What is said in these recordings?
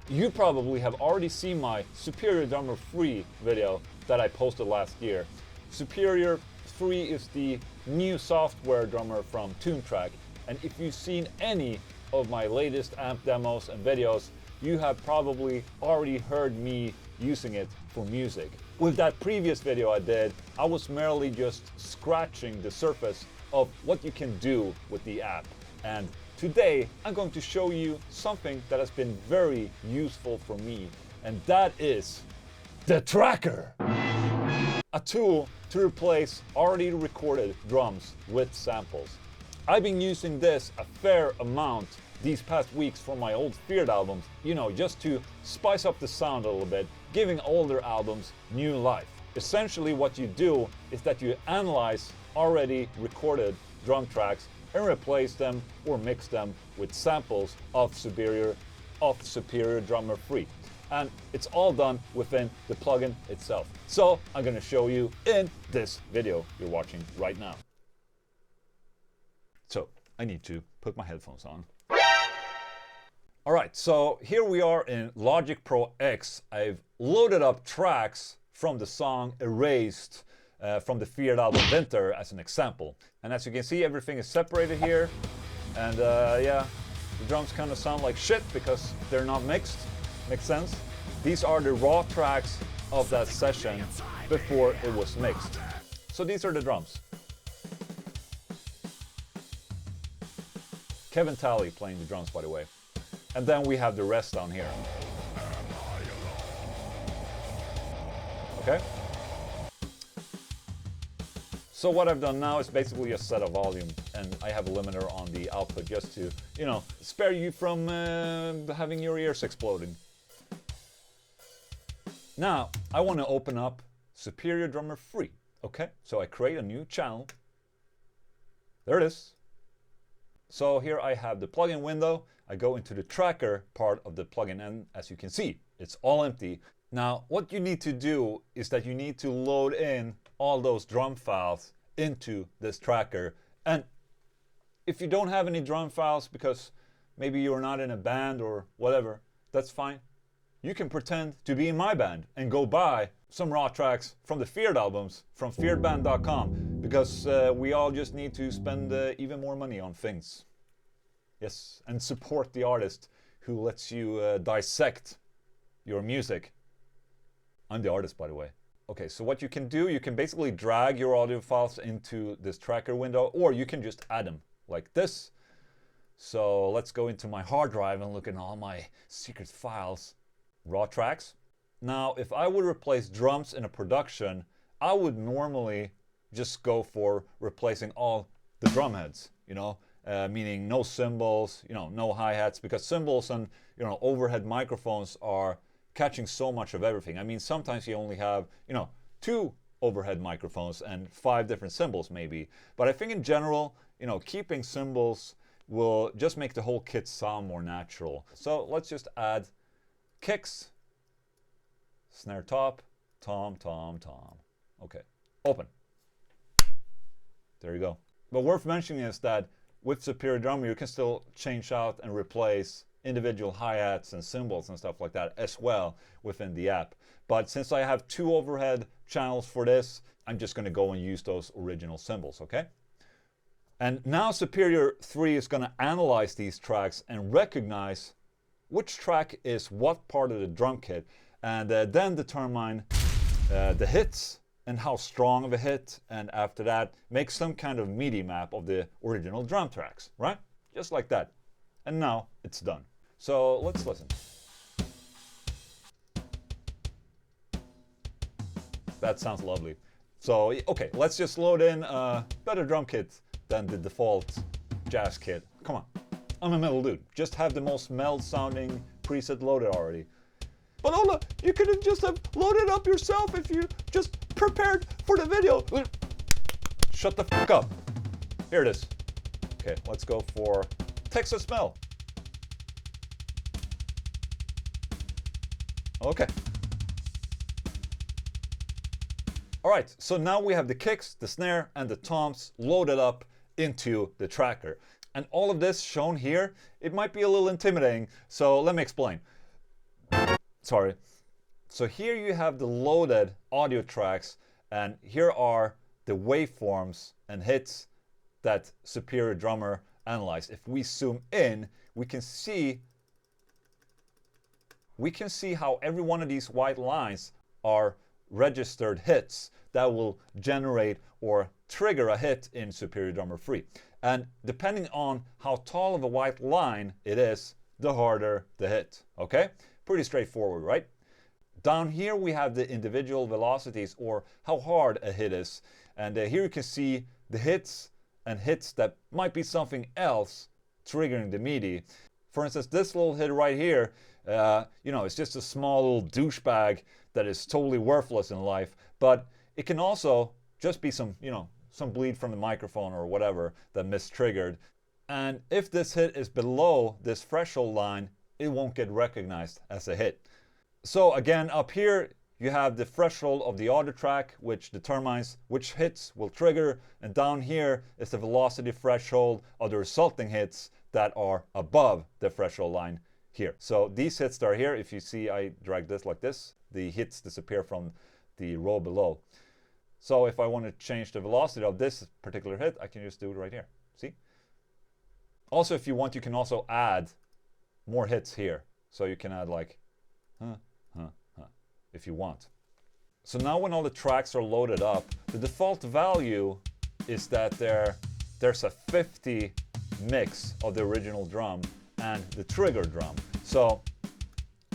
You probably have already seen my Superior Drummer Free video that I posted last year. Superior Free is the new software drummer from Toontrack, and if you've seen any of my latest amp demos and videos, you have probably already heard me using it for music. With that previous video I did, I was merely just scratching the surface of what you can do with the app. And today I'm going to show you something that has been very useful for me, and that is the tracker. A tool to replace already recorded drums with samples. I've been using this a fair amount these past weeks for my old Feared albums, just to spice up the sound a little bit, giving older albums new life. Essentially what you do is that you analyze already recorded drum tracks and replace them or mix them with samples of Superior Drummer Free. And it's all done within the plugin itself. So I'm going to show you in this video you're watching right now. So I need to put my headphones on. Alright, so here we are in Logic Pro X. I've loaded up tracks from the song Erased from the Feared album Winter as an example. And as you can see, everything is separated here. And yeah, the drums kind of sound like shit because they're not mixed. Makes sense? These are the raw tracks of that session before it was mixed. So these are the drums. Kevin Talley playing the drums, by the way. And then we have the rest down here. Okay? So what I've done now is basically just set a volume, and I have a limiter on the output just to, spare you from having your ears exploding. Now, I want to open up Superior Drummer Free. Okay? So I create a new channel. There it is. So here I have the plugin window. I go into the tracker part of the plugin, and as you can see, it's all empty. Now, what you need to do is that you need to load in all those drum files into this tracker. And if you don't have any drum files because maybe you're not in a band or whatever, that's fine. You can pretend to be in my band and go buy some raw tracks from the Feared albums from fearedband.com, because we all just need to spend even more money on things. Yes, and support the artist who lets you dissect your music. I'm the artist, by the way. Okay, so what you can do, you can basically drag your audio files into this tracker window, or you can just add them like this. So let's go into my hard drive and look at all my secret files. Raw tracks. Now, if I would replace drums in a production, I would normally just go for replacing all the drum heads, meaning no cymbals, no hi-hats, because cymbals and, overhead microphones are catching so much of everything. I mean, sometimes you only have, 2 overhead microphones and 5 different cymbals maybe. But I think in general, keeping cymbals will just make the whole kit sound more natural. So let's just add kicks, snare top, tom, tom, tom. Okay, open. There you go. But worth mentioning is that with Superior Drummer, you can still change out and replace individual hi-hats and cymbals and stuff like that as well within the app. But since I have 2 overhead channels for this, I'm just going to go and use those original cymbals, okay? And now Superior 3 is going to analyze these tracks and recognize which track is what part of the drum kit, and then determine the hits and how strong of a hit, and after that make some kind of Midi map of the original drum tracks, right? Just like that. And now it's done. So let's listen. That sounds lovely. So okay, let's just load in a better drum kit than the default jazz kit. Come on, I'm a metal dude. Just have the most meld sounding preset loaded already. But Ola, you could have just have loaded up yourself if you just prepared for the video. Shut the fuck up. Here it is. Okay, let's go for Texas Mel. Okay. Alright, so now we have the kicks, the snare, and the toms loaded up into the tracker. And all of this shown here, it might be a little intimidating, so let me explain. sorry. So here you have the loaded audio tracks, and here are the waveforms and hits that Superior Drummer analyzed. If we zoom in, we can see how every one of these white lines are registered hits that will generate or trigger a hit in Superior Drummer Free. And depending on how tall of a white line it is, the harder the hit. Okay? Pretty straightforward, right? Down here we have the individual velocities, or how hard a hit is. And here you can see the hits and hits that might be something else triggering the Midi. For instance, this little hit right here, it's just a small little douchebag that is totally worthless in life, but it can also just be some bleed from the microphone or whatever that mistriggered. And if this hit is below this threshold line, it won't get recognized as a hit. So again, up here you have the threshold of the audio track, which determines which hits will trigger, and down here is the velocity threshold of the resulting hits that are above the threshold line here. So these hits that are here, if you see I drag this like this, the hits disappear from the row below. So if I want to change the velocity of this particular hit, I can just do it right here. See? Also, if you want, you can also add more hits here. So you can add like, if you want. So now when all the tracks are loaded up, the default value is that there's a 50 mix of the original drum and the trigger drum. So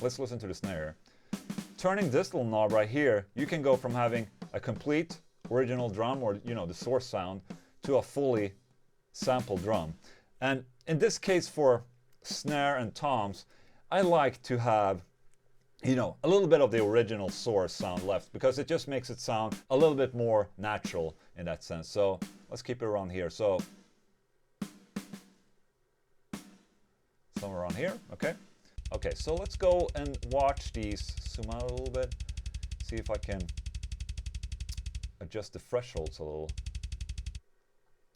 let's listen to the snare. Turning this little knob right here, you can go from having a complete original drum, or the source sound, to a fully sampled drum. And in this case, for snare and toms, I like to have a little bit of the original source sound left, because it just makes it sound a little bit more natural in that sense. So let's keep it around here. So somewhere around here, okay. Okay, so let's go and watch these, zoom out a little bit, see if I can adjust the thresholds a little.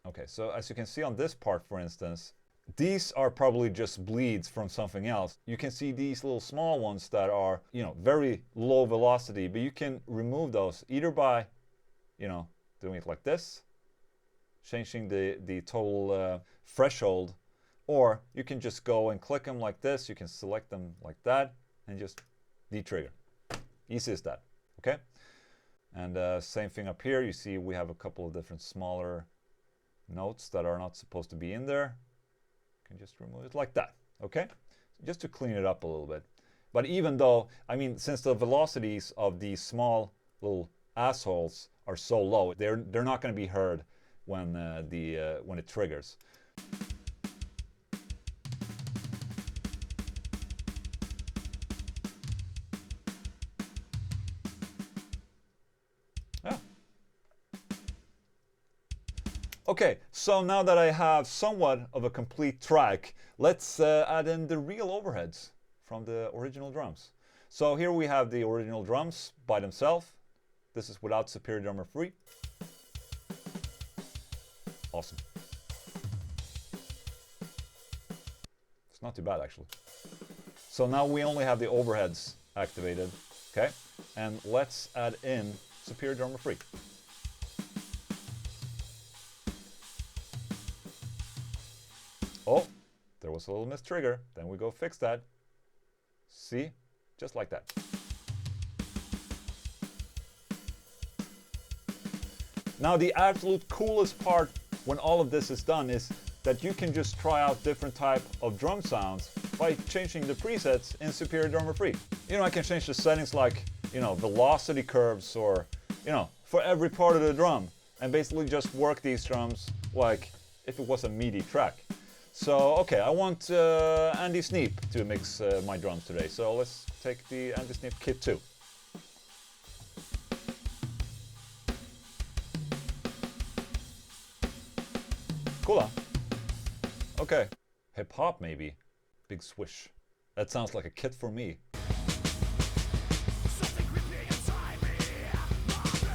Okay, so as you can see on this part, for instance, these are probably just bleeds from something else. You can see these little small ones that are, very low velocity, but you can remove those either by, doing it like this, changing the total threshold, or you can just go and click them like this. You can select them like that and just detrigger. Easy as that, okay? And same thing up here. You see we have a couple of different smaller notes that are not supposed to be in there. Can just remove it like that, okay? Just to clean it up a little bit. But even though, since the velocities of these small little assholes are so low, they're not going to be heard when when it triggers. Yeah. Okay, so now that I have somewhat of a complete track, let's add in the real overheads from the original drums. So here we have the original drums by themselves. This is without Superior Drummer Free. Awesome. It's not too bad, actually. So now we only have the overheads activated, okay? And let's add in Superior Drummer Free. Oh, there was a little mistrigger. Then we go fix that. See? Just like that. Now the absolute coolest part when all of this is done is that you can just try out different type of drum sounds by changing the presets in Superior Drummer Free. I can change the settings like, velocity curves or, for every part of the drum, and basically just work these drums like if it was a Midi track. So, okay, I want Andy Sneap to mix my drums today. So let's take the Andy Sneap Kit 2. Cool, huh? Okay. Hip hop maybe. Big swish. That sounds like a kit for me.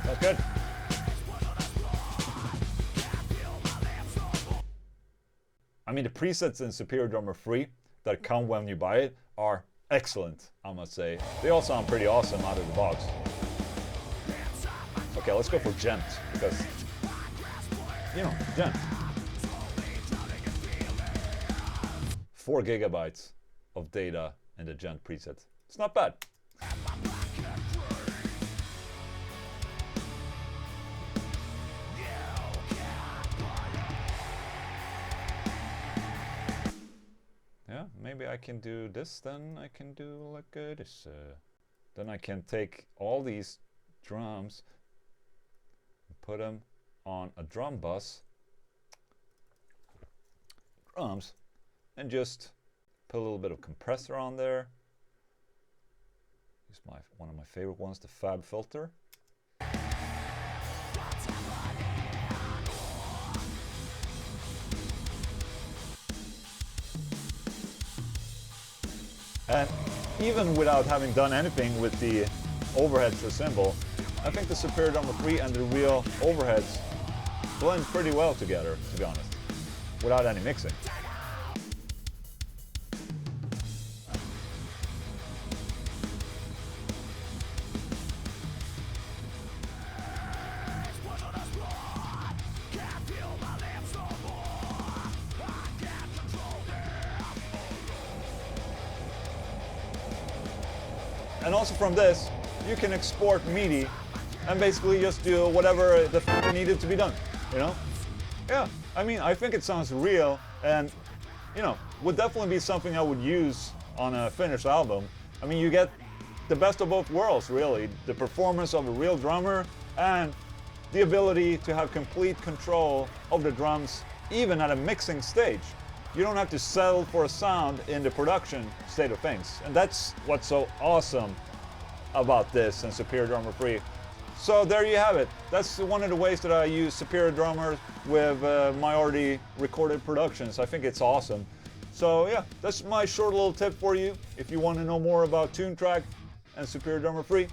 That's good. The presets in Superior Drummer Free that come when you buy it are excellent, I must say. They all sound pretty awesome out of the box. Okay, let's go for gent, because, you know, gent. 4 gigabytes of data in the gent preset. It's not bad. Yeah, maybe I can do this, then I can do like this. Then I can take all these drums and put them on a drum bus. Drums. And just put a little bit of compressor on there. Use one of my favorite ones, the Fab filter. And even without having done anything with the overheads to assemble, I think the Superior Drummer 3 and the real overheads blend pretty well together, to be honest, without any mixing. And also from this, you can export Midi and basically just do whatever the f needed to be done, you know? Yeah, I mean, I think it sounds real and, you know, would definitely be something I would use on a finished album. I mean, you get the best of both worlds, really. The performance of a real drummer and the ability to have complete control of the drums, even at a mixing stage. You don't have to settle for a sound in the production state of things. And that's what's so awesome about this and Superior Drummer 3. So there you have it. That's one of the ways that I use Superior Drummer with my already recorded productions. I think it's awesome. So yeah, that's my short little tip for you. If you want to know more about Toontrack and Superior Drummer 3,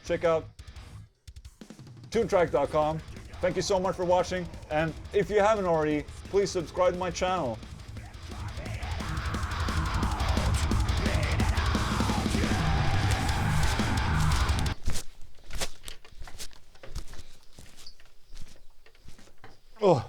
check out Toontrack.com. Thank you so much for watching. And if you haven't already, please subscribe to my channel. Oh.